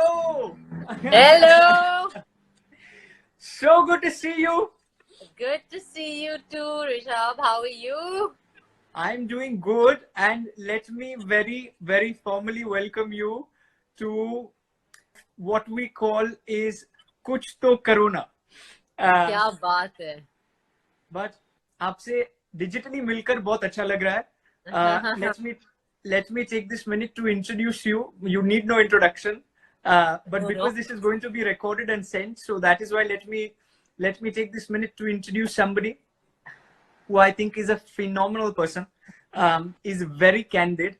Hello! Hello! So good to see you. Good to see you too, Rishabh. How are you? I'm doing good, and let me very formally welcome you to what we call is Kuch Toh Karona. क्या बात है? But आपसे digitally मिलकर बहुत अच्छा लग रहा है. Let me take this minute to introduce you. You need no introduction, but because this is going to be recorded and sent, so that is why let me take this minute to introduce somebody who I think is a phenomenal person. Is very candid.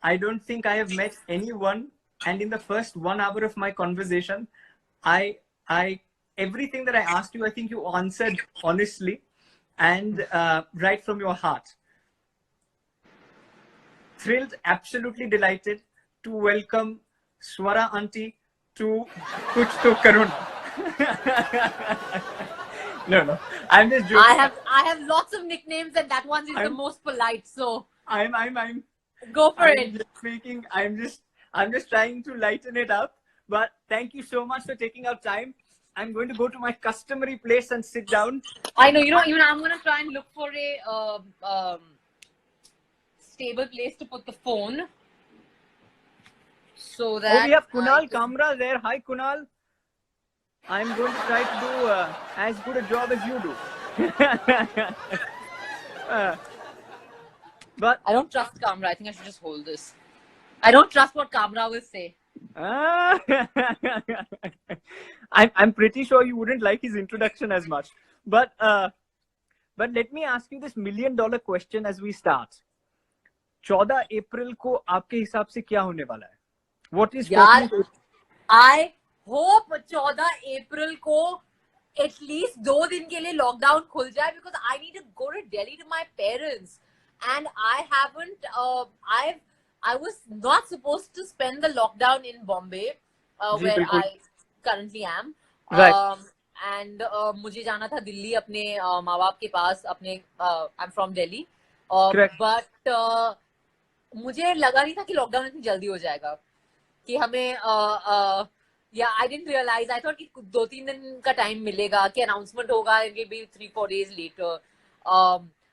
I don't think I have met anyone, and in the first 1 hour of my conversation, I everything that I asked you, I think you answered honestly and right from your heart. Thrilled, absolutely delighted to welcome Swara Auntie to Kuch Toh Karona. No, I'm just joking. I have lots of nicknames, and that one is the most polite. So I'm go for it. I'm just trying to lighten it up. But thank you so much for taking out time. I'm going to go to my customary place and sit down. I know. Even I'm going to try and look for a stable place to put the phone. So that we have Kunal Kamra there. Hi, Kunal. I'm going to try to do as good a job as you do. But I don't trust Kamra. I think I should just hold this. I don't trust what Kamra will say. I'm pretty sure you wouldn't like his introduction as much. But let me ask you this $1 million question as we start. 14 अप्रैल को आपके हिसाब से क्या होने वाला है? What is 14th? I hope 14 अप्रैल को at least 2 दिन के लिए लॉकडाउन खुल जाए, because I need to go to Delhi to my parents, and I haven't. I was not supposed to spend the lockdown in Bombay, where I currently am. Right. And मुझे जाना था दिल्ली अपने माँ बाप के पास. I'm from Delhi. But मुझे लगा नहीं था कि लॉकडाउन इतनी जल्दी हो जाएगा, कि हमें I didn't realize. I thought कि 2-3 दिन का टाइम मिलेगा, कि announcement होगा, it will be 3-4 days later.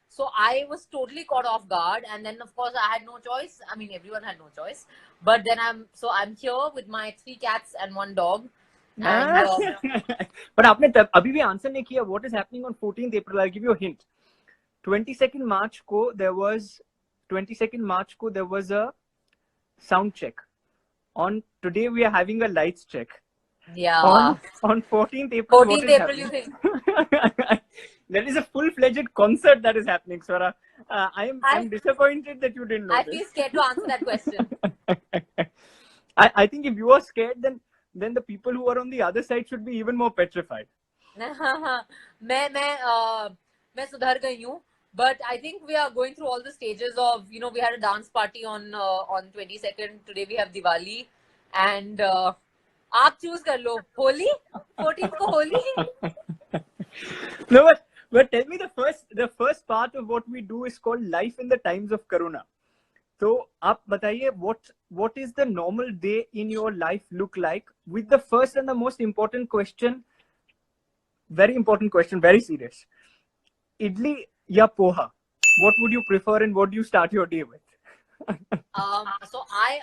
So I was totally caught off guard, and then of course I had no choice. I mean, everyone had no choice. But then I'm here with my 3 cats and 1 dog. And, but आपने अभी भी answer नहीं किया. What is happening on 14th April? I'll give you a hint. 22nd March को there was a sound check. On today we are having a lights check. Yeah. On 14th April. 14th April, you think? There is a full-fledged concert that is happening, Swara. I'm disappointed that you didn't know. I feel scared to answer that question. I think if you are scared, then the people who are on the other side should be even more petrified. मैं सुधर गई हूँ. But I think we are going through all the stages of, we had a dance party on 22nd. Today we have Diwali, and आप choose कर लो. Holi? 14th को Holi? No, but tell me, the first part of what we do is called Life in the Times of Corona. So, आप बताइए, what is the normal day in your life look like? With the first and the most important question, very important question, very serious. Idli ya poha? What would you prefer, and what do you start your day with? So I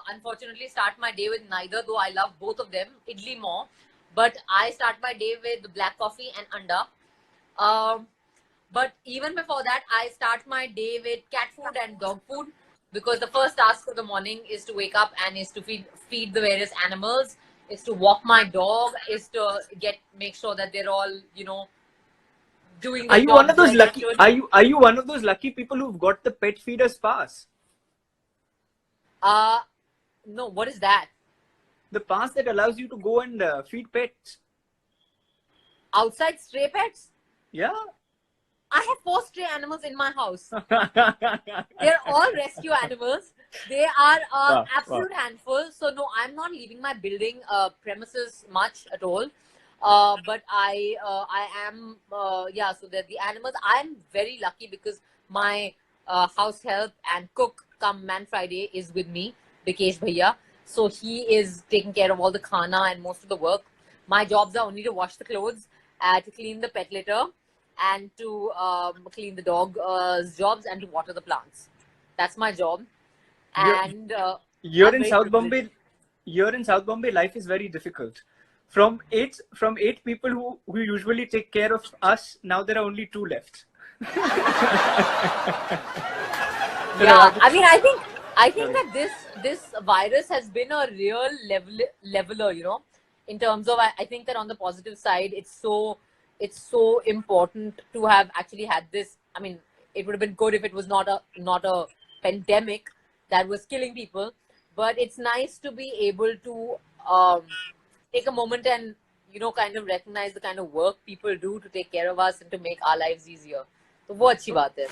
unfortunately start my day with neither, though I love both of them. Idli more, but I start my day with black coffee and anda. But even before that, I start my day with cat food and dog food, because the first task of the morning is to wake up and is to feed the various animals, is to walk my dog, is to make sure that they're all, doing. Are you one of those lucky? Are you one of those lucky people who've got the pet feeders pass? No. What is that? The pass that allows you to go and feed pets. Outside stray pets? Yeah. I have 4 stray animals in my house. They're all rescue animals. They are absolute handful. So no, I'm not leaving my building premises much at all. But I am, so that the animals, I'm very lucky because my house help and cook come Man Friday is with me, Vikesh Bhaiya. So he is taking care of all the khana and most of the work. My jobs are only to wash the clothes, to clean the pet litter, and to clean the dog's jobs and to water the plants. That's my job. And you're in South Bombay. You're in South Bombay. Life is very difficult. From eight people who usually take care of us, now there are only 2 left. Yeah, I mean, I think that this virus has been a real leveler, you know, in terms of I think that on the positive side, it's so important to have actually had this. I mean, it would have been good if it was not a pandemic that was killing people, but it's nice to be able to take a moment and, you know, kind of recognize the kind of work people do to take care of us and to make our lives easier. तो वो अच्छी बात है.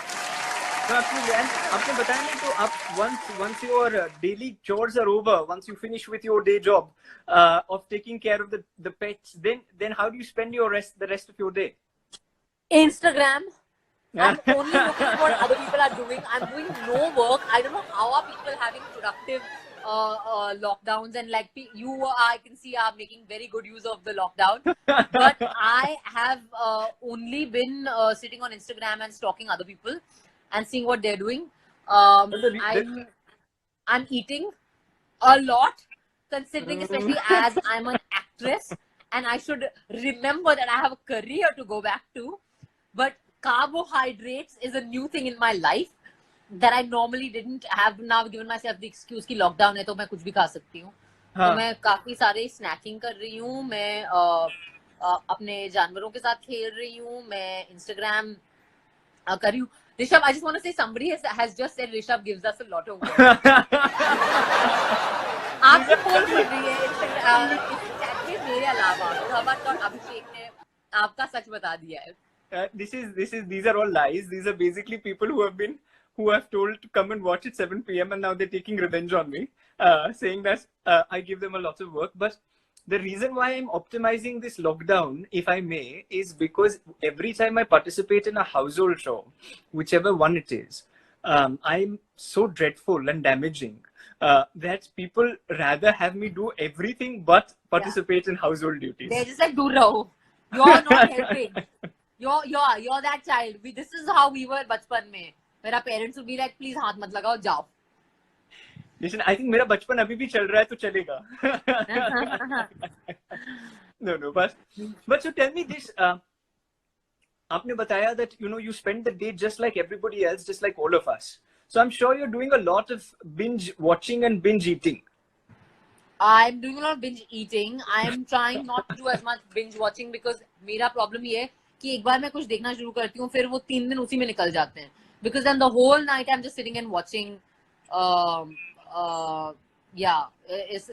So आपने बताया नहीं, तो आप once your daily chores are over, once you finish with your day job of taking care of the pets, then how do you spend the rest of your day? Instagram. I'm only looking at what other people are doing. I'm doing no work. I don't know how are people having productive lockdowns, and like you, I can see are making very good use of the lockdown. But I have only been sitting on Instagram and stalking other people and seeing what they're doing. I'm eating a lot, considering especially as I'm an actress and I should remember that I have a career to go back to. But carbohydrates is a new thing in my life that I normally didn't have. Now given myself the excuse कि lockdown है तो मैं कुछ भी खा सकती हूँ. तो मैं काफी सारे snacking कर रही हूँ. मैं अपने जानवरों के साथ खेल रही हूँ. मैं Instagram कर रही हूँ. Rishabh, I just want to say somebody has just said Rishabh gives us a lot of work. आपकी पोल खुल रही है इस चैट में मेरे अलावा. अभिषेक ने आपका सच बता दिया है. These are all lies. These are basically people who have told to come and watch at 7 p.m. and now they're taking revenge on me, saying that I give them a lot of work. But the reason why I'm optimizing this lockdown, if I may, is because every time I participate in a household show, whichever one it is, I'm so dreadful and damaging that people rather have me do everything but participate in household duties. They're just like, do raho. You're not helping. You're that child. This is how we were बचपन में. मेरा parents would be like, please हाथ मत लगाओ, जाओ. Listen, I think मेरा बचपन अभी भी चल रहा है तो चलेगा. No, but so tell me this. आपने बताया that you spend the day just like everybody else, just like all of us. So I'm sure you're doing a lot of binge watching and binge eating. I'm doing a lot of binge eating. I'm trying not to do as much binge watching because मेरा problem ये है कि एक बार मैं कुछ देखना शुरू करती हूँ फिर वो 3 दिन उसी में निकल जाते हैं. Because then the whole night I'm just sitting and watching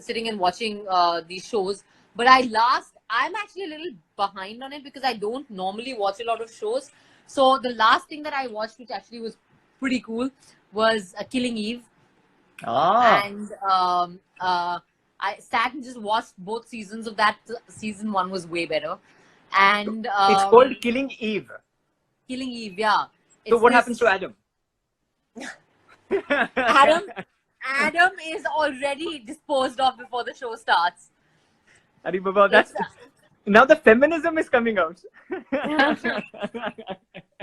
sitting and watching these shows. But I'm actually a little behind on it because I don't normally watch a lot of shows. So the last thing that I watched, which actually was pretty cool, was Killing Eve. And I sat and just watched both seasons of that. Season 1 was way better. And it's called Killing Eve. Killing Eve, yeah. So what happens to Adam? Adam is already disposed of before the show starts. Ari Baba, that's now the feminism is coming out.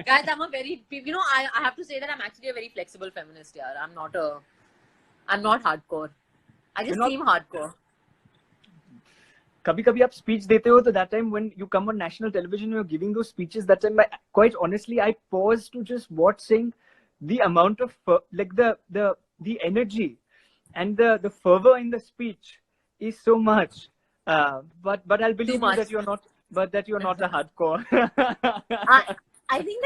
Guys, I'm a very, I have to say that I'm actually a very flexible feminist. Yeah, I'm not hardcore. I just seem hardcore. कभी-कभी आप speech देते हो तो that time when you come on national television, you're giving those speeches. That time, quite honestly, I paused to just watch, saying the amount of like the energy and the fervor in the speech is so much. But I'll believe you that you're not. But that you're not a hardcore. I think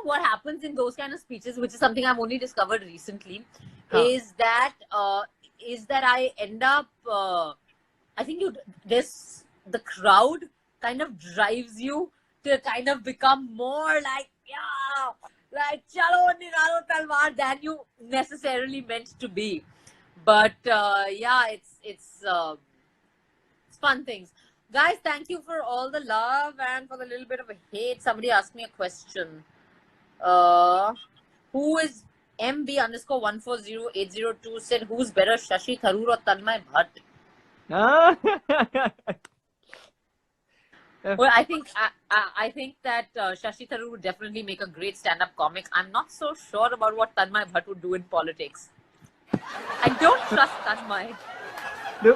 what happens in those kind of speeches, which is something I've only discovered recently, is that I end up. I think the crowd kind of drives you to kind of become more like chalo nikalo talwar than you necessarily meant to be. But it's fun things. Guys, thank you for all the love and for the little bit of a hate. Somebody asked me a question. Who is MB_140802 said, who's better, Shashi Tharoor or Tanmay Bhatt? Well, I think that Shashi Tharoor would definitely make a great stand-up comic. I'm not so sure about what Tanmay Bhatt would do in politics. I don't trust Tanmay. No,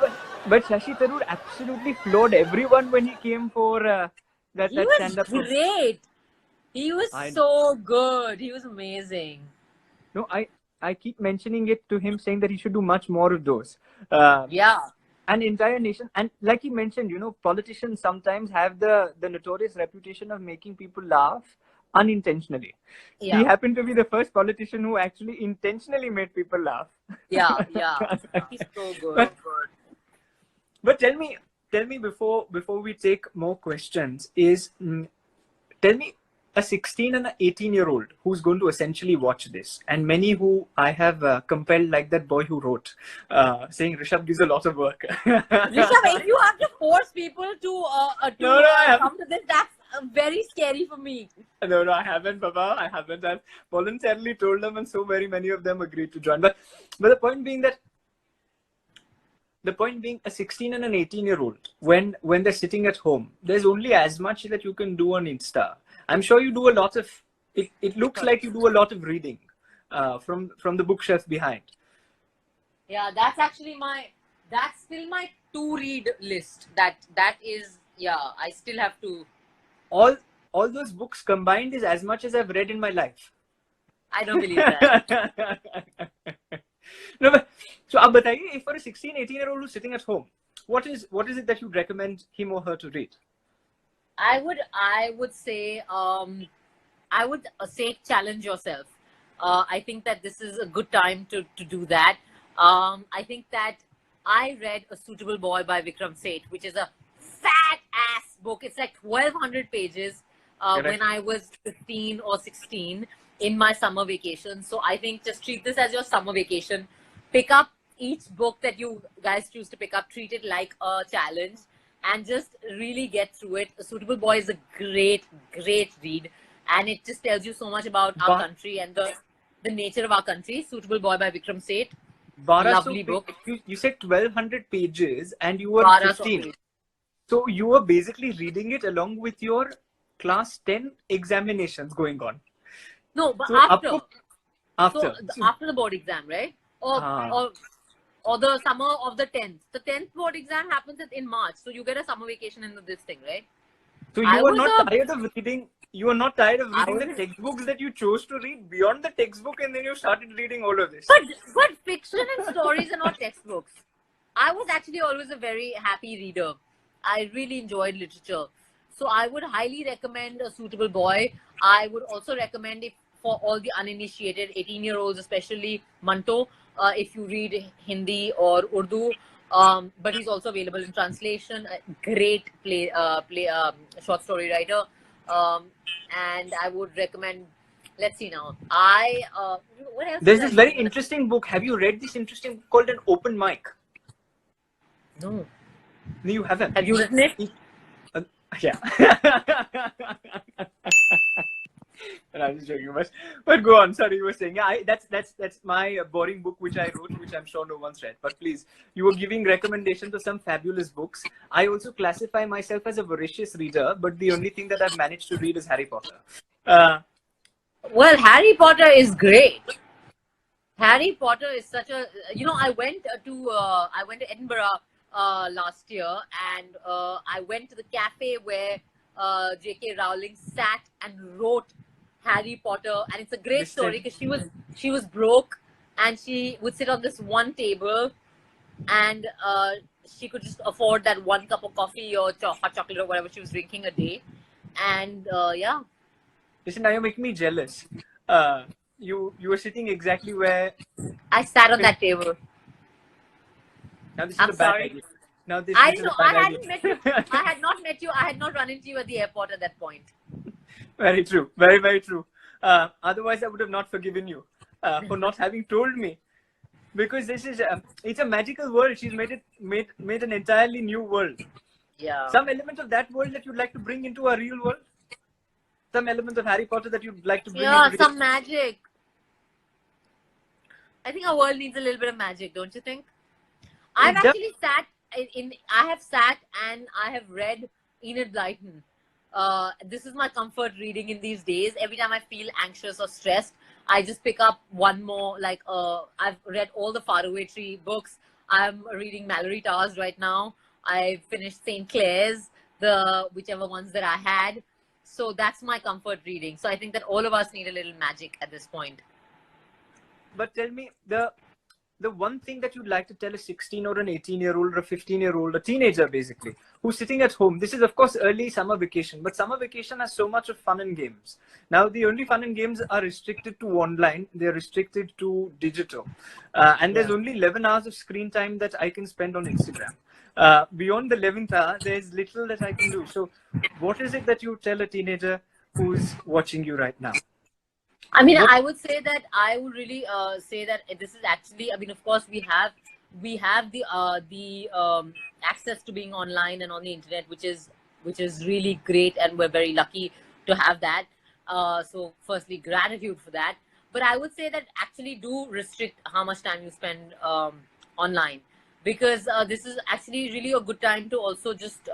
but Shashi Tharoor absolutely floored everyone when he came for that stand-up. He was great. He was so good. He was amazing. No, I keep mentioning it to him, saying that he should do much more of those. Yeah. An entire nation, and like he mentioned, politicians sometimes have the notorious reputation of making people laugh unintentionally. Yeah. He happened to be the first politician who actually intentionally made people laugh. Yeah. He's so good. But tell me before we take more questions, tell me, a 16 and an 18-year-old who's going to essentially watch this, and many who I have compelled, like that boy who wrote, saying Rishabh gives a lot of work. Rishabh, if you have to force people to come to this, that's very scary for me. No, I haven't, Baba. I haven't. I've voluntarily told them, and so very many of them agreed to join. But the point being a 16 and an 18-year-old, when they're sitting at home, there's only as much that you can do on Insta. I'm sure you do a lot of, it looks like you do a lot of reading from the bookshelf behind. Yeah, that's still my to-read list. That is, I still have to. All those books combined is as much as I've read in my life. I don't believe that. No, but, so ab bataiye, for a 16, 18-year-old who's sitting at home, what is it that you'd recommend him or her to read? I would say challenge yourself. I think that this is a good time to do that. I think that I read A Suitable Boy by Vikram Seth, which is a fat ass book. It's like 1200 pages when I was 15 or 16 in my summer vacation. So I think just treat this as your summer vacation. Pick up each book that you guys choose to pick up, treat it like a challenge, and just really get through it. A Suitable Boy is a great read, and it just tells you so much about our country and the nature of our country. Suitable Boy by Vikram Seth. Lovely book. You said 1200 pages and you were 15. So you were basically reading it along with your class 10 examinations going on. No, but so after the board exam, right? Or the summer of the 10th. The 10th board exam happens in March. So you get a summer vacation in this thing, right? So you were not tired of reading. You were not tired of reading the textbooks that you chose to read beyond the textbook, and then you started reading all of this. But fiction and stories are not textbooks. I was actually always a very happy reader. I really enjoyed literature. So I would highly recommend A Suitable Boy. I would also recommend it for all the uninitiated 18-year-olds, especially Manto, if you read Hindi or Urdu. But he's also available in translation. A great short story writer. And I would recommend, let's see now. What else? There's this very interesting book. Have you read this interesting book called An Open Mic? No. No, you haven't. Have you written it? Yeah. I'm just joking, but go on. Sorry, you were saying. Yeah, that's my boring book which I wrote, which I'm sure no one's read. But please, you were giving recommendations of some fabulous books. I also classify myself as a voracious reader, but the only thing that I've managed to read is Harry Potter. Well, Harry Potter is great. Harry Potter is such a. I went to Edinburgh last year, and I went to the cafe where J.K. Rowling sat and wrote Harry Potter, and it's a great story because she was broke, and she would sit on this one table, and she could just afford that one cup of coffee or hot chocolate or whatever she was drinking a day, and yeah. Listen, now you're making me jealous. You were sitting exactly where I sat on that table. Now this is a bad idea. Now this I is know. a bad I idea. hadn't met you. I had not met you. I had not run into you at the airport at that point. Very true. Very, very true. Otherwise, I would have not forgiven you for not having told me. Because this is it's a magical world. She's made an entirely new world. Yeah. Some element of that world that you'd like to bring into a real world. Some element of Harry Potter that you'd like to bring. Yeah, some magic. I think our world needs a little bit I have sat and I have read Enid Blyton. This is my comfort reading in these days. Every time I feel anxious or stressed, I just pick up one more. Like I've read all the Faraway Tree books. I'm reading Mallory Tars right now. I finished St. Clair's, the whichever ones that I had. So that's my comfort reading. So I think that all of us need a little magic at this point. But tell me, the one thing that you'd like to tell a 16 or an 18-year-old or a 15-year-old, a teenager basically, who's sitting at home. This is, of course, early summer vacation, but summer vacation has so much of fun and games. Now, the only fun and games are restricted to online. They're restricted to digital. And there's only 11 hours of screen time that I can spend on Instagram. Beyond the 11th hour, there's little that I can do. So what is it that you tell a teenager who's watching you right now? I mean, I would say that I would really say that this is actually, I mean, of course, we have the access to being online and on the internet, which is really great, and we're very lucky to have that. So, firstly, gratitude for that. But I would say that actually do restrict how much time you spend online, because this is actually really a good time to also just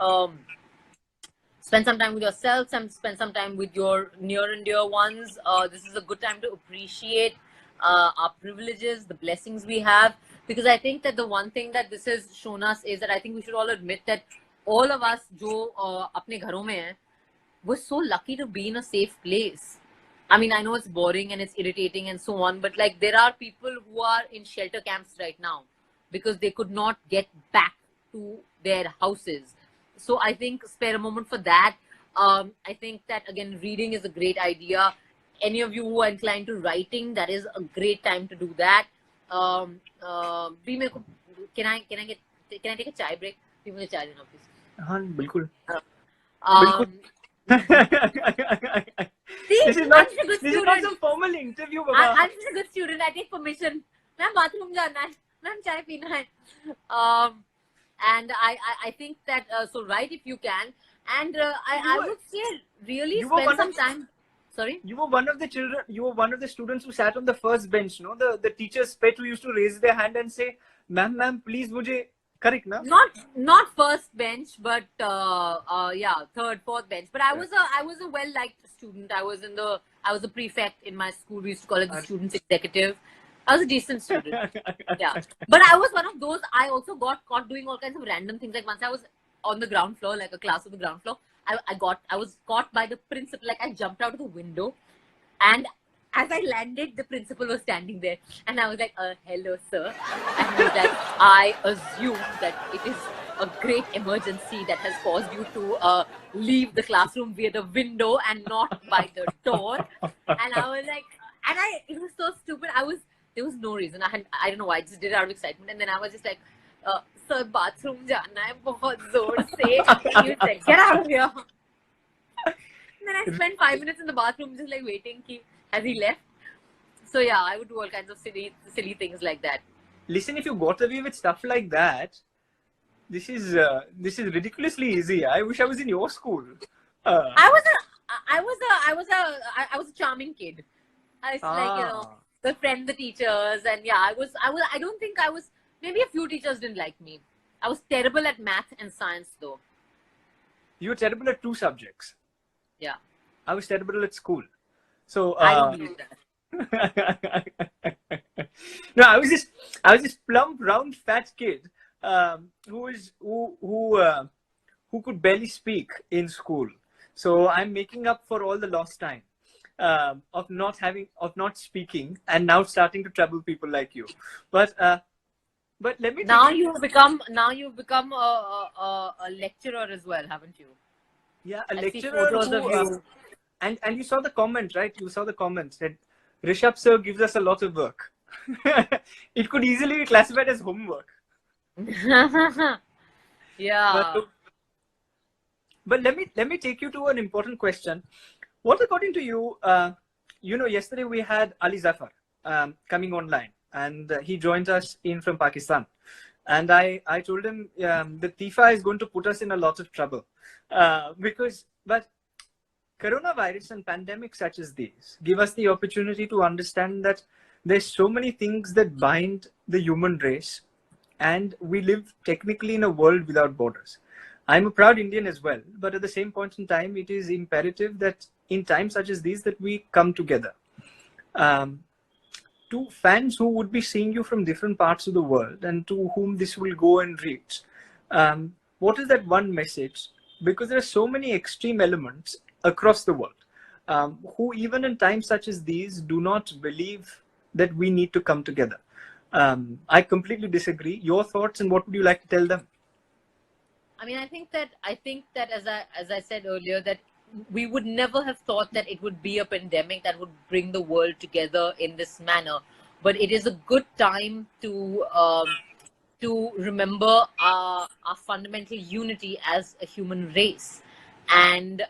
spend some time with yourself, spend some time with your near and dear ones. This is a good time to appreciate our privileges, the blessings we have. Because I think that the one thing that this has shown us is that I think we should all admit that all of us jo apne gharon mein hai, we're so lucky to be in a safe place. I mean, I know it's boring and it's irritating and so on, but like there are people who are in shelter camps right now because they could not get back to their houses. So I think spare a moment for that. I think that again, reading is a great idea. Any of you who are inclined to writing, that is a great time to do that. Can I take a chai break? Please, chai dena, please. हाँ, बिल्कुल. See, this is not some formal interview, Baba. I'm just a good student. I take permission. Ma'am, bathroom jana hai. Ma'am, chai peena hai. And I think that, so write if you can. And I would say really spend some time. Sorry? You were one of the children, you were one of the students who sat on the first bench, no? The teacher's pet who used to raise their hand and say, ma'am, please, mujhe, correct, na? Not first bench, but yeah, third, fourth bench. But I was a well-liked student. I was a prefect in my school. We used to call it the student's executive. I was a decent student. Yeah. But I was one of those, I also got caught doing all kinds of random things. Like once I was on the ground floor, like a class on the ground floor, I was caught by the principal. Like I jumped out of the window, and as I landed, the principal was standing there. And I was like, hello, sir. And he was like, I assume that it is a great emergency that has caused you to leave the classroom via the window and not by the door. And I was like, it was so stupid. There was no reason. I don't know why. I just did it out of excitement. And then I was just like, sir, bathroom jana hai bahut zor se. And he was like, get out of here. And then I spent 5 minutes in the bathroom just like waiting. Has he left? So yeah, I would do all kinds of silly things like that. Listen, if you got away with stuff like that, this is ridiculously easy. I wish I was in your school. I was a charming kid. I was like, the friend, the teachers, and yeah, I don't think I was, maybe a few teachers didn't like me. I was terrible at math and science though. You were terrible at 2 subjects. Yeah. I was terrible at school. So I don't believe that. No, I was this plump, round, fat kid who could barely speak in school. So I'm making up for all the lost time of not speaking, and now starting to trouble people like you. But let me. Now you've become a lecturer as well, haven't you? Yeah, a lecturer who. And you saw the comment, right? You saw the comment that Rishabh sir gives us a lot of work. It could easily be classified as homework. Yeah. But let me take you to an important question. What, according to you, yesterday we had Ali Zafar coming online, and he joined us in from Pakistan. And I told him the Tifa is going to put us in a lot of trouble but coronavirus and pandemics such as these give us the opportunity to understand that there's so many things that bind the human race, and we live technically in a world without borders. I'm a proud Indian as well, but at the same point in time, it is imperative that in times such as these that we come together. To fans who would be seeing you from different parts of the world and to whom this will go and reach, what is that one message? Because there are so many extreme elements across the world who even in times such as these do not believe that we need to come together. I completely disagree. Your thoughts, and what would you like to tell them? I mean, I think that as I said earlier, that we would never have thought that it would be a pandemic that would bring the world together in this manner. But it is a good time to remember our fundamental unity as a human race, and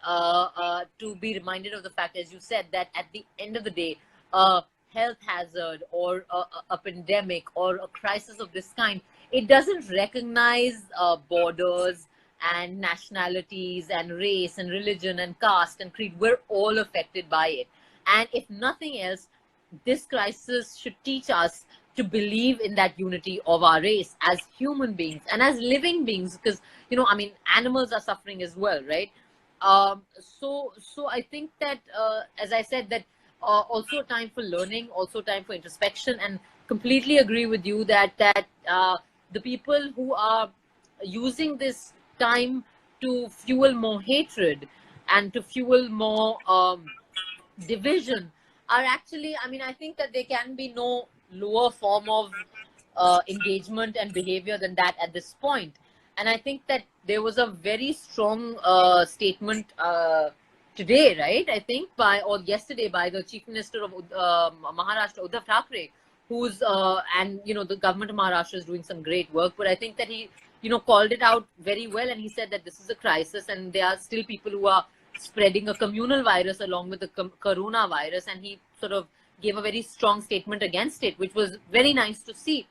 to be reminded of the fact, as you said, that at the end of the day, a health hazard or a pandemic or a crisis of this kind, it doesn't recognize borders and nationalities and race and religion and caste and creed. We're all affected by it. And if nothing else, this crisis should teach us to believe in that unity of our race as human beings and as living beings, because, you know, I mean, animals are suffering as well, right? So I think that, as I said, that also a time for learning, also time for introspection, and completely agree with you that the people who are using this time to fuel more hatred and to fuel more division are actually, I mean, I think that there can be no lower form of engagement and behavior than that at this point. And I think that there was a very strong statement today, right? I think or yesterday by the Chief Minister of Maharashtra, Uddhav Thackeray, who's and you know, the government of Maharashtra is doing some great work, but I think that he, you know, called it out very well, and he said that this is a crisis and there are still people who are spreading a communal virus along with the coronavirus, and he sort of gave a very strong statement against it, which was very nice to see.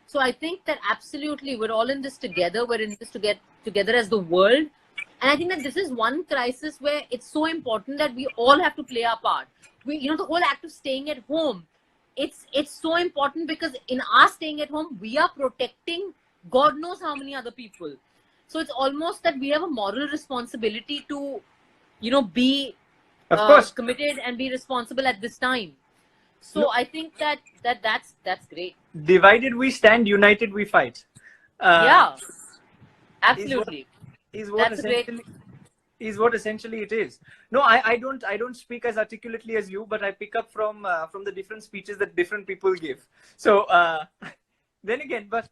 So I think that absolutely we're all in this together. We're in this to get together as the world. And I think that this is one crisis where it's so important that we all have to play our part. We, you know, the whole act of staying at home, it's so important, because in our staying at home, we are protecting God knows how many other people. So it's almost that we have a moral responsibility to, you know, be committed and be responsible at this time. So no. I think that's great. Divided we stand, united we fight. Yeah, absolutely. Is what essentially it is. No, I don't speak as articulately as you, but I pick up from the different speeches that different people give. So then again, but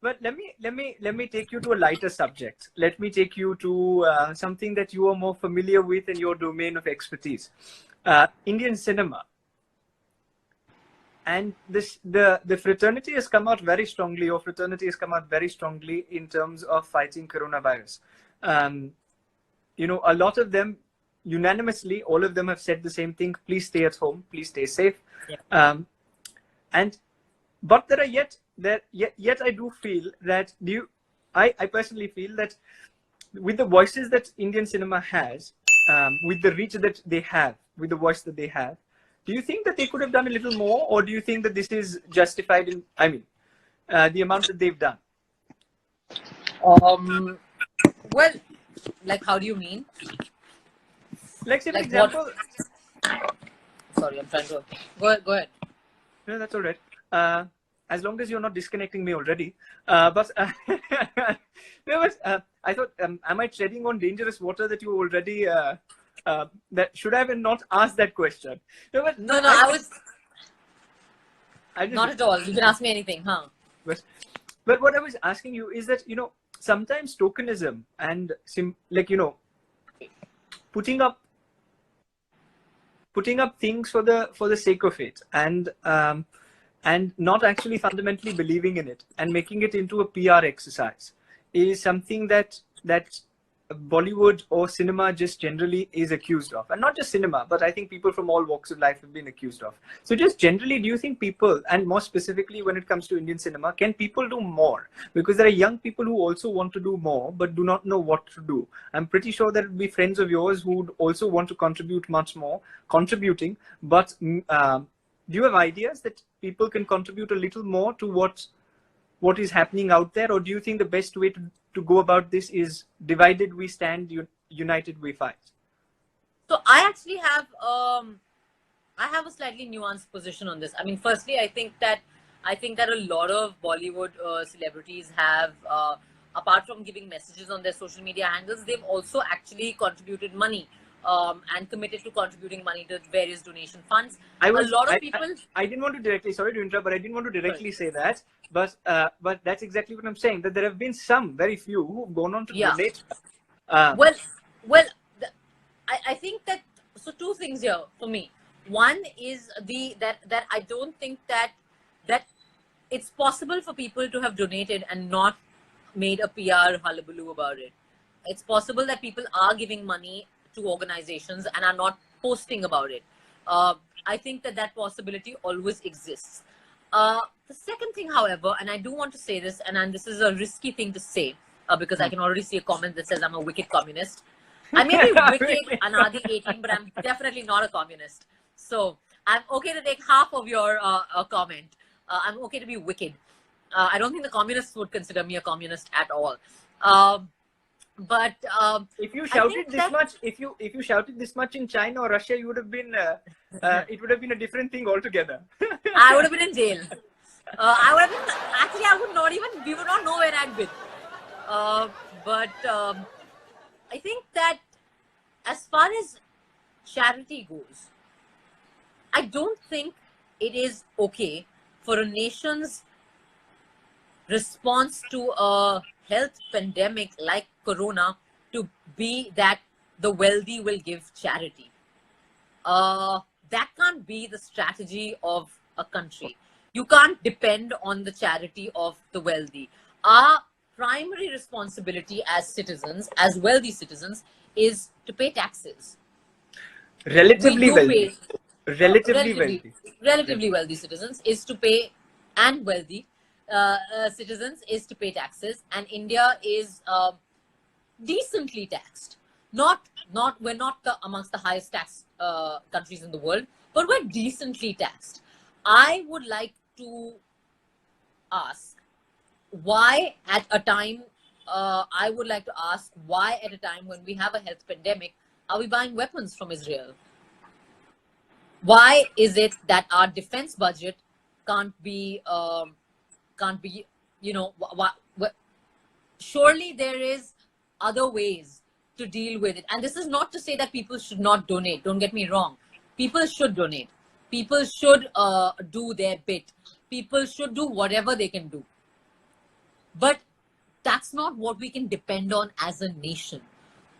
let me take you to a lighter subject. Let me take you to something that you are more familiar with in your domain of expertise, Indian cinema. And the fraternity has come out very strongly, or fraternity has come out very strongly in terms of fighting coronavirus. You know, a lot of them, unanimously, all of them have said the same thing: please stay at home, please stay safe. Yeah. But there are yet I do feel that I personally feel that with the voices that Indian cinema has, with the reach that they have, with the voice that they have, do you think that they could have done a little more, or do you think that this is justified in, I mean, the amount that they've done? Well, like, how do you mean? Like, say, for example... Sorry, I'm trying to... Go ahead. No, that's all right. As long as you're not disconnecting me already. But I thought, am I treading on dangerous water that you already... that should I have not asked that question? No, I was not at all. You can ask me anything, huh? But what I was asking you is that, you know, sometimes tokenism and like, you know, putting up things for the sake of it, and not actually fundamentally believing in it and making it into a PR exercise is something that Bollywood or cinema just generally is accused of. And not just cinema, but I think people from all walks of life have been accused of. So just generally, do you think people, and more specifically when it comes to Indian cinema, can people do more? Because there are young people who also want to do more, but do not know what to do. I'm pretty sure there will be friends of yours who would also want to contribute much more, contributing, but do you have ideas that people can contribute a little more to what is happening out there, or do you think the best way to go about this is divided we stand, united we fight? So I actually have a slightly nuanced position on this. I mean, firstly, I think that a lot of Bollywood celebrities have, apart from giving messages on their social media handles, they've also actually contributed money and committed to contributing money to various donation funds. A lot of people. I didn't want to directly. Sorry to interrupt, but I didn't want to directly say that. But that's exactly what I'm saying. That there have been some, very few, who've gone on to donate. I think that, so two things here for me. One is that I don't think that it's possible for people to have donated and not made a PR hullabaloo about it. It's possible that people are giving money to organizations and are not posting about it. I think that possibility always exists. The second thing, however, and I do want to say this, and this is a risky thing to say, because I can already see a comment that says I'm a wicked communist. I may be wicked, Anadi 18, but I'm definitely not a communist. So I'm okay to take half of your comment. I'm okay to be wicked. I don't think the communists would consider me a communist at all. But if you shouted this much, if you shouted this much in China or Russia, you would have been. It would have been a different thing altogether. I would have been in jail. I would have been. Actually, I would not even. We would not know where I'd been. But I think that as far as charity goes, I don't think it is okay for a nation's response to a health pandemic like Corona to be that the wealthy will give charity. That can't be the strategy of a country. You can't depend on the charity of the wealthy. Our primary responsibility as citizens, as wealthy citizens, is to pay taxes. Relatively wealthy. Relatively wealthy citizens is to pay, and wealthy citizens is to pay taxes. And India is decently taxed. We're not amongst the highest tax countries in the world, but we're decently taxed. I would like to ask why at a time when we have a health pandemic, are we buying weapons from Israel? Why is it that our defense budget can't be, surely there is other ways to deal with it. And this is not to say that people should not donate. Don't get me wrong. People should donate. People should do their bit. People should do whatever they can do. But that's not what we can depend on as a nation.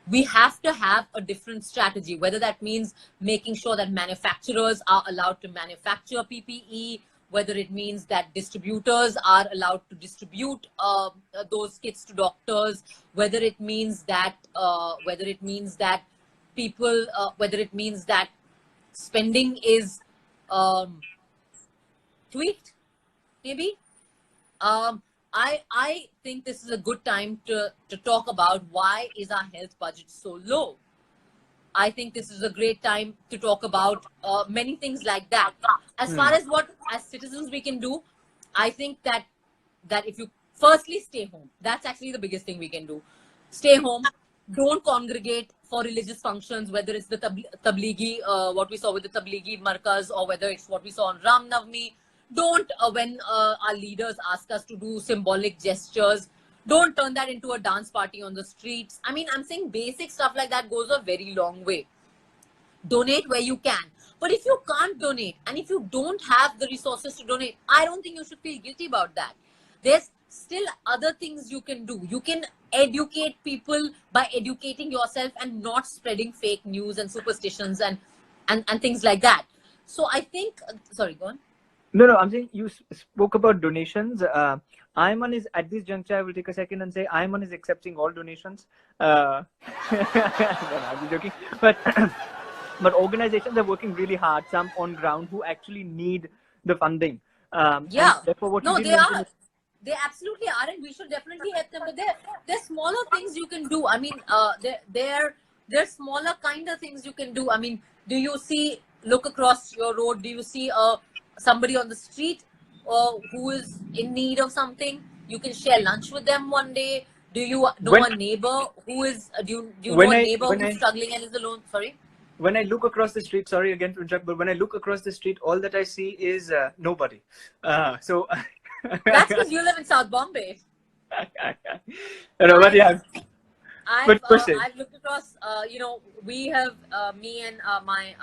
We have to have a different strategy, whether that means making sure that manufacturers are allowed to manufacture PPE, whether it means that distributors are allowed to distribute those kits to doctors, whether it means that spending is tweaked, maybe. I think this is a good time to talk about why is our health budget so low. I think this is a great time to talk about many things like that. As far as what as citizens we can do, I think that if you firstly stay home, that's actually the biggest thing we can do. Stay home, don't congregate for religious functions, whether it's the Tablighi, what we saw with the Tablighi Markaz, or whether it's what we saw on Ram Navami. Don't, when our leaders ask us to do symbolic gestures, don't turn that into a dance party on the streets. I mean, I'm saying basic stuff like that goes a very long way. Donate where you can. But if you can't donate, and if you don't have the resources to donate, I don't think you should feel guilty about that. There's still other things you can do. You can educate people by educating yourself and not spreading fake news and superstitions and things like that. So I think, sorry, go on. No, I'm saying you spoke about donations. IIMUN is, at this juncture, I will take a second and say IIMUN is accepting all donations. No, I'm joking. But organizations are working really hard, some on ground, who actually need the funding. Therefore, they are. They absolutely are, and we should definitely help them. But there's smaller things you can do. I mean, there's smaller kind of things you can do. I mean, do you see, look across your road, do you see a somebody on the street who is in need of something, you can share lunch with them one day. Do you know a neighbor who is? Do you know a neighbor who's struggling and is alone? Sorry. When I look across the street, sorry again to interrupt, but when I look across the street, all that I see is nobody. So that's because you live in South Bombay. But yeah. I've looked across. You know, we have me and my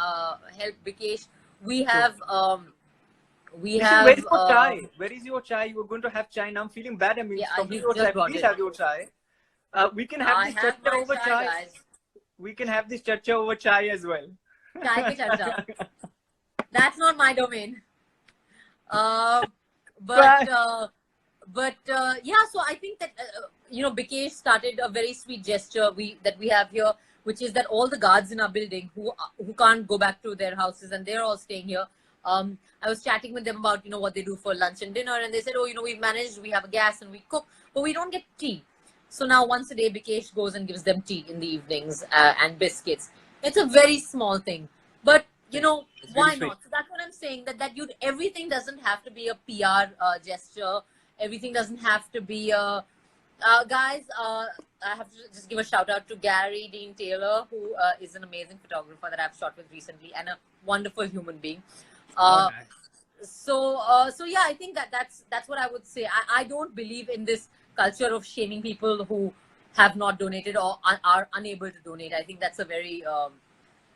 help Vikesh. We have. We have. Where is your chai? Where is your chai? You were going to have chai. Now I'm feeling bad. I mean, your chai. Please have your chai. We can have this chacha over chai. Guys. We can have this chacha over chai as well. Chai ke chacha. That's not my domain. But yeah. So I think that you know, Vikesh started a very sweet gesture that we have here, which is that all the guards in our building who can't go back to their houses and they're all staying here. I was chatting with them about, you know, what they do for lunch and dinner, and they said, oh, you know, we've managed, we have a gas and we cook, but we don't get tea. So now once a day, Vikesh goes and gives them tea in the evenings and biscuits. It's a very small thing, but you know, why not? So that's what I'm saying, that everything doesn't have to be a PR gesture. Everything doesn't have to be a, guys, I have to just give a shout out to Gary Dean Taylor, who is an amazing photographer that I've shot with recently and a wonderful human being. So yeah, I think that's what I would say. I don't believe in this culture of shaming people who have not donated or are unable to donate. I think that's a very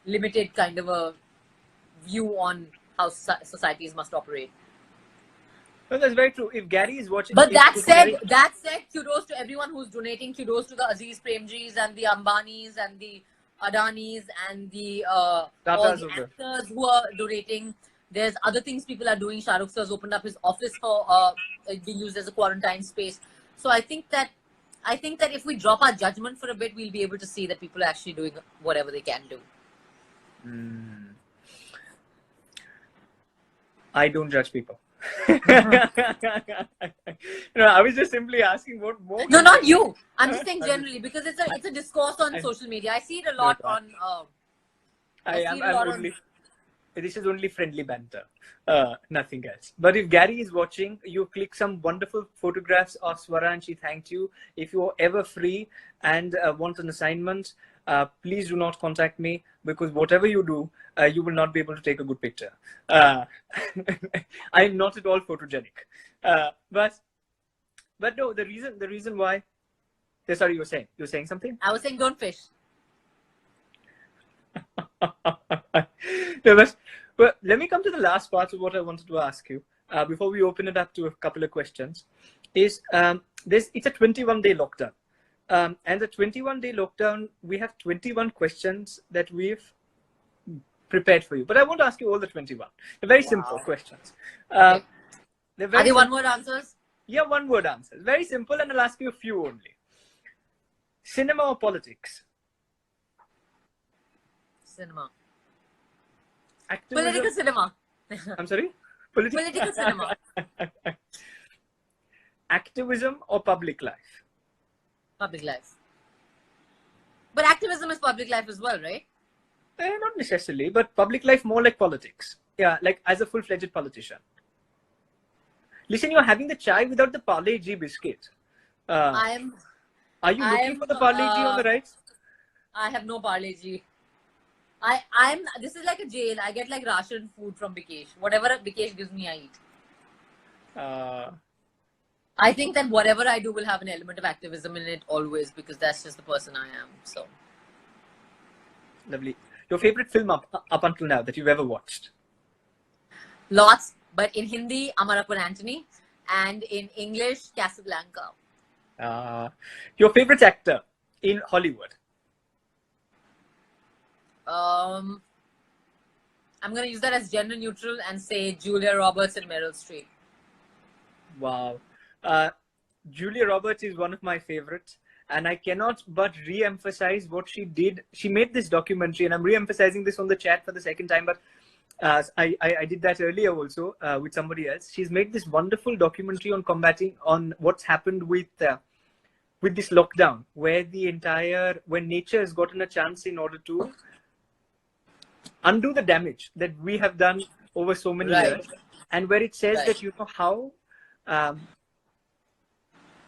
limited kind of a view on how societies must operate. No, that's very true. If Gary is watching, but that said, kudos to everyone who's donating. Kudos to the Aziz Premjis and the Ambanis and the Adanis and the all the actors who are donating. There's other things people are doing. Shah Rukh sir's opened up his office for being used as a quarantine space. So I think that if we drop our judgment for a bit, we'll be able to see that people are actually doing whatever they can do. I don't judge people. No, I was just simply asking what more. No, not you. I'm just saying generally, because it's a discourse on social media. I see it a lot on. This is only friendly banter, nothing else. But if Gary is watching, you click some wonderful photographs of Swara and she thanked you. If you are ever free and want an assignment, please do not contact me, because whatever you do, you will not be able to take a good picture. I am not at all photogenic. But no, the reason why. Sorry, you were saying something? I was saying don't fish. No, but let me come to the last part of what I wanted to ask you before we open it up to a couple of questions. It's a 21-day lockdown, and the 21-day lockdown, we have 21 questions that we've prepared for you. But I won't ask you all the 21. They're very simple questions. Okay. Are they one-word answers? Yeah, one-word answers. Very simple, and I'll ask you a few only. Cinema or politics? Cinema. Activism? Political cinema. I'm sorry? Political cinema. Activism or public life? Public life. But activism is public life as well, right? Not necessarily, but public life more like politics. Yeah, like as a full-fledged politician. Listen, you're having the chai without the Parle G biscuit. Are you looking for the Parle G on the right? I have no Parle G. This is like a jail. I get like ration food from Vikesh. Whatever Vikesh gives me, I eat. I think that whatever I do will have an element of activism in it always, because that's just the person I am. So lovely. Your favorite film up until now that you've ever watched? Lots, but in Hindi, Amarapur Antony, and in English, Casablanca. Your favorite actor in Hollywood? I'm going to use that as gender neutral and say Julia Roberts and Meryl Streep. Wow. Julia Roberts is one of my favorites, and I cannot but re-emphasize what she did. She made this documentary, and I'm re-emphasizing this on the chat for the second time, but I did that earlier also with somebody else. She's made this wonderful documentary on what's happened with this lockdown, where when nature has gotten a chance in order to undo the damage that we have done over so many years. and where it says Right. that, you know, how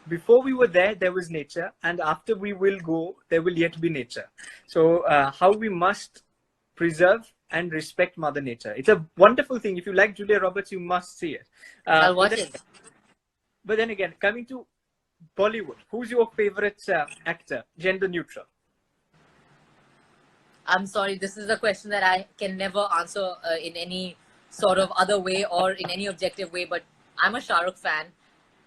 before we were there, there was nature, and after we will go, there will yet be nature. So how we must preserve and respect Mother Nature. It's a wonderful thing. If you like Julia Roberts, you must see it. I'll watch it. But then again, coming to Bollywood, who's your favorite actor, gender neutral? I'm sorry, this is a question that I can never answer in any sort of other way or in any objective way, but I'm a Shah Rukh fan,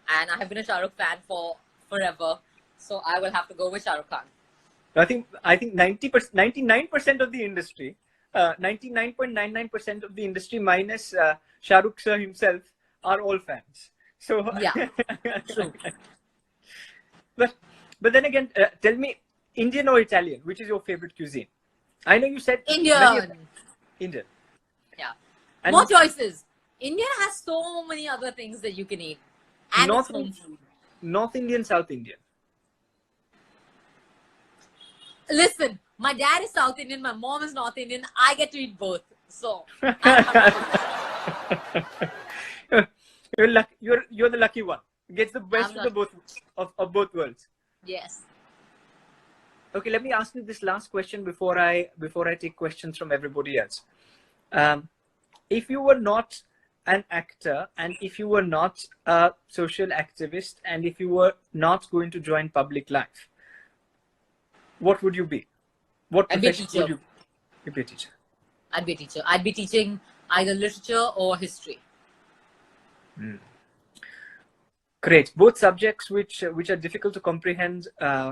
and I have been a Shah Rukh fan for forever, so I will have to go with Shah Rukh Khan. I think 90%, 99% of the industry, 99.99% of the industry minus Shah Rukh sir himself are all fans. So yeah, true. But then again, tell me, Indian or Italian, which is your favorite cuisine? I know you said Indian. Indian. Yeah. And more choices. Indian has so many other things that you can eat. And it's home food. North Indian, South Indian. Listen, my dad is South Indian, my mom is North Indian. I get to eat both. So you're the lucky one. Gets the best of both worlds. Yes. Okay, let me ask you this last question before I take questions from everybody else. If you were not an actor, and if you were not a social activist, and if you were not going to join public life, what would you be? What profession would you be? You'd be a teacher. I'd be a teacher. I'd be teaching either literature or history. Great. Both subjects which are difficult to comprehend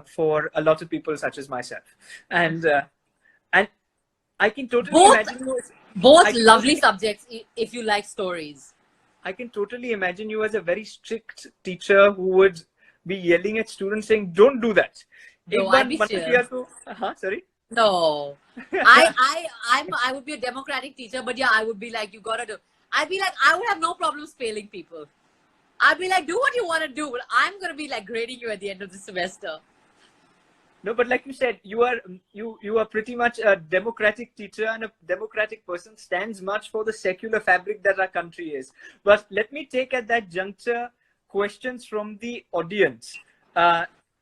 for a lot of people such as myself. And I can totally imagine you as, both lovely subjects if you like stories. I can totally imagine you as a very strict teacher who would be yelling at students saying, "Don't do that." No, I'd be chill. Sorry? No. I would be a democratic teacher, but yeah, I would be like, you gotta do. I'd be like, I would have no problems failing people. I'd be like, do what you want to do, but I'm gonna be like grading you at the end of the semester. No, but like you said, you are pretty much a democratic teacher, and a democratic person stands much for the secular fabric that our country is. But let me take at that juncture questions from the audience.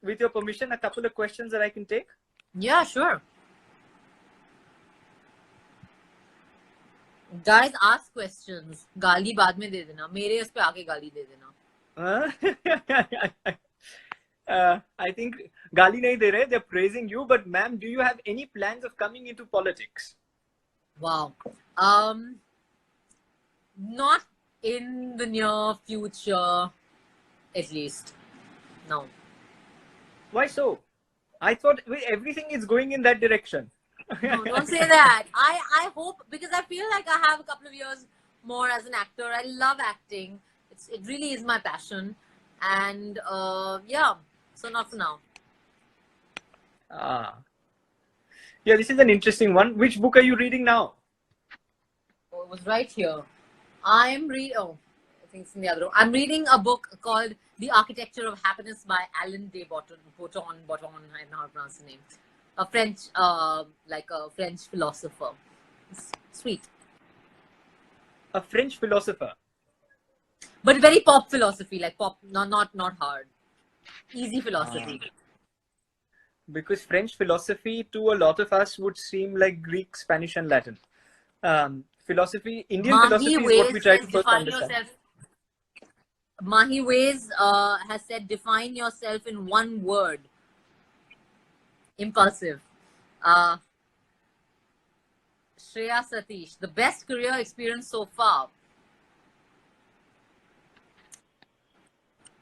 With your permission, a couple of questions that I can take. Yeah, sure. Guys, ask questions. गाली बाद में दे देना. मेरे उस पे आके गाली दे देना. I think gali nahi de rahe, they're praising you. But ma'am, do you have any plans of coming into politics? Wow. Not in the near future, at least. No. Why so? I thought everything is going in that direction. No, don't say that. I hope, because I feel like I have a couple of years more as an actor. I love acting. It really is my passion. And yeah, so not for now. Yeah, this is an interesting one. Which book are you reading now? Oh, it was right here. I'm reading, oh, I think it's in the other room. I'm reading a book called The Architecture of Happiness by Alain de Botton. I don't know how to pronounce the name. A French, like a French philosopher. It's sweet. A French philosopher. But very pop philosophy, like pop, not hard. Easy philosophy. Because French philosophy to a lot of us would seem like Greek, Spanish, and Latin. Philosophy, Indian philosophy is what we try to first understand. Mahi Ways has said, define yourself in one word. Impulsive. Shreya Satish, the best career experience so far.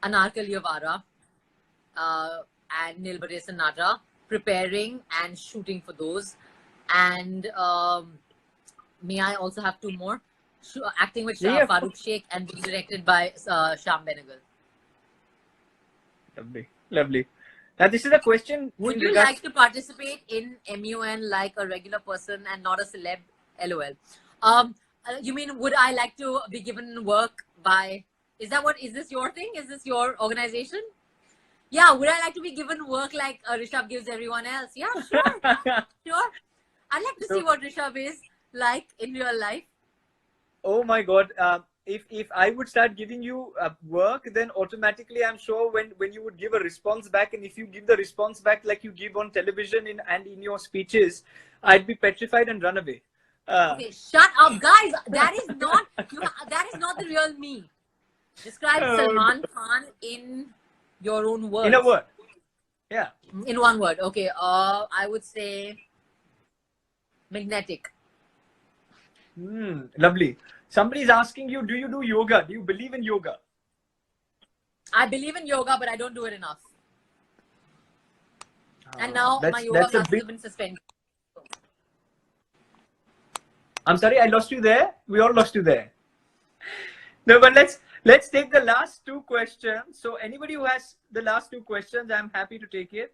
Anarkali Avara and Nilbare Sanada, preparing and shooting for those. And may I also have two more? Acting with Farooq Sheikh and being directed by Shyam Benegal. Lovely, lovely. Now this is a question. Would you like to participate in MUN like a regular person and not a celeb? LOL. You mean, would I like to be given work by... Is this your thing? Is this your organization? Yeah, would I like to be given work like Rishabh gives everyone else? Yeah, sure. Sure. I'd like to see what Rishabh is like in real life. Oh my God. if I would start giving you work, then automatically I'm sure when you would give a response back, and if you give the response back like you give on television and in your speeches, I'd be petrified and run away. Okay, shut up, guys. That is not the real me. Describe Salman Khan in your own words. In a word. Yeah. In one word. Okay. I would say magnetic. Lovely. Somebody's asking you, do you do yoga? Do you believe in yoga? I believe in yoga, but I don't do it enough. And now my yoga classes have been suspended. I'm sorry, I lost you there. We all lost you there. No, but let's take the last two questions. So anybody who has the last two questions, I'm happy to take it.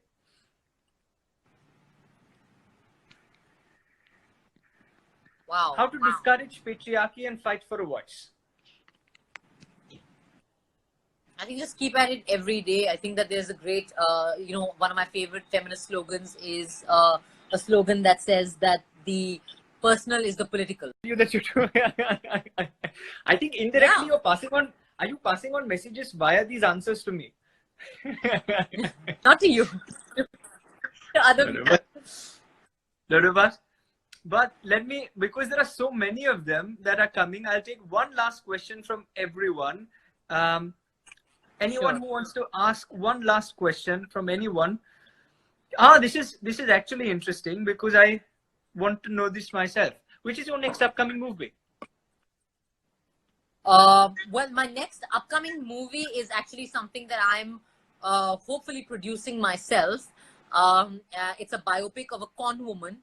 Wow. How to discourage patriarchy and fight for a voice? I think just keep at it every day. I think that there's a great, one of my favorite feminist slogans is a slogan that says that the personal is the political. I think indirectly you're passing on. Are you passing on messages via these answers to me? Not to you. To other people. But let me, because there are so many of them that are coming, I'll take one last question from everyone. Anyone who wants to ask one last question from anyone. This is actually interesting because I want to know this myself. Which is your next upcoming movie? Well, my next upcoming movie is actually something that I'm hopefully producing myself. It's a biopic of a con woman,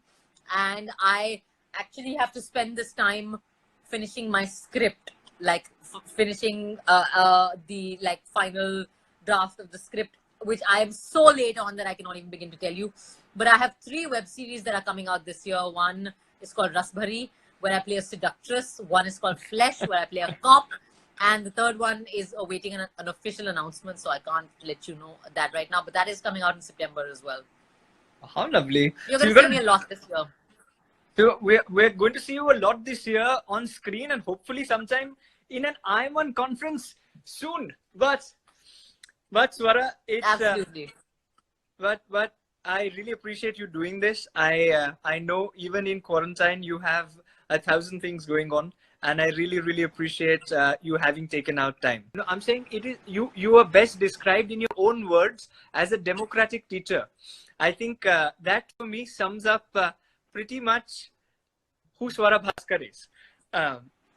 and I actually have to spend this time finishing my script, like finishing the final draft of the script, which I am so late on that I cannot even begin to tell you. But I have 3 web series that are coming out this year. One is called Rasbhari, where I play a seductress. One is called Flesh, where I play a cop. And the third one is awaiting an official announcement, so I can't let you know that right now. But that is coming out in September as well. How lovely. You're going to see me a lot this year. So we're going to see you a lot this year on screen, and hopefully sometime in an IIMUN conference soon. But Swara, it's absolutely. But I really appreciate you doing this. I know even in quarantine you have 1,000 things going on, and I really appreciate you having taken out time. I'm saying it is you are best described in your own words as a democratic teacher. I think that for me sums up pretty much who Swara Bhaskar is.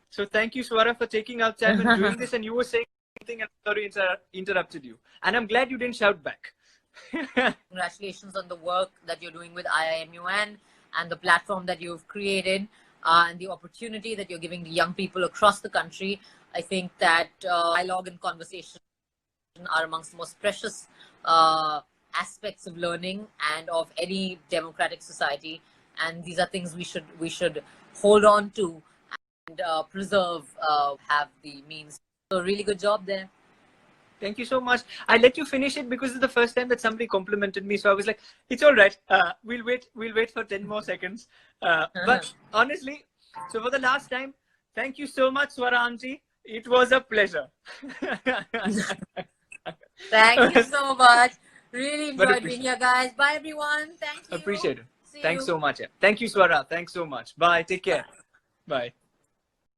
So thank you, Swara, for taking out time and doing this. And you were saying something, and sorry, interrupted you. And I'm glad you didn't shout back. Congratulations on the work that you're doing with IIMUN and the platform that you've created and the opportunity that you're giving to young people across the country. I think that dialogue and conversation are amongst the most precious aspects of learning and of any democratic society. And these are things we should hold on to and preserve, have the means. So really good job there. Thank you so much. I let you finish it because it's the first time that somebody complimented me. So I was like, it's all right. We'll wait for 10 more seconds. But honestly, so for the last time, thank you so much, Swara Auntie. It was a pleasure. Thank you so much. Really enjoyed being here, guys. Bye, everyone. Thank you. Appreciate it. Thanks so much. Thank you, Swara. Thanks so much. Bye. Take care. Bye.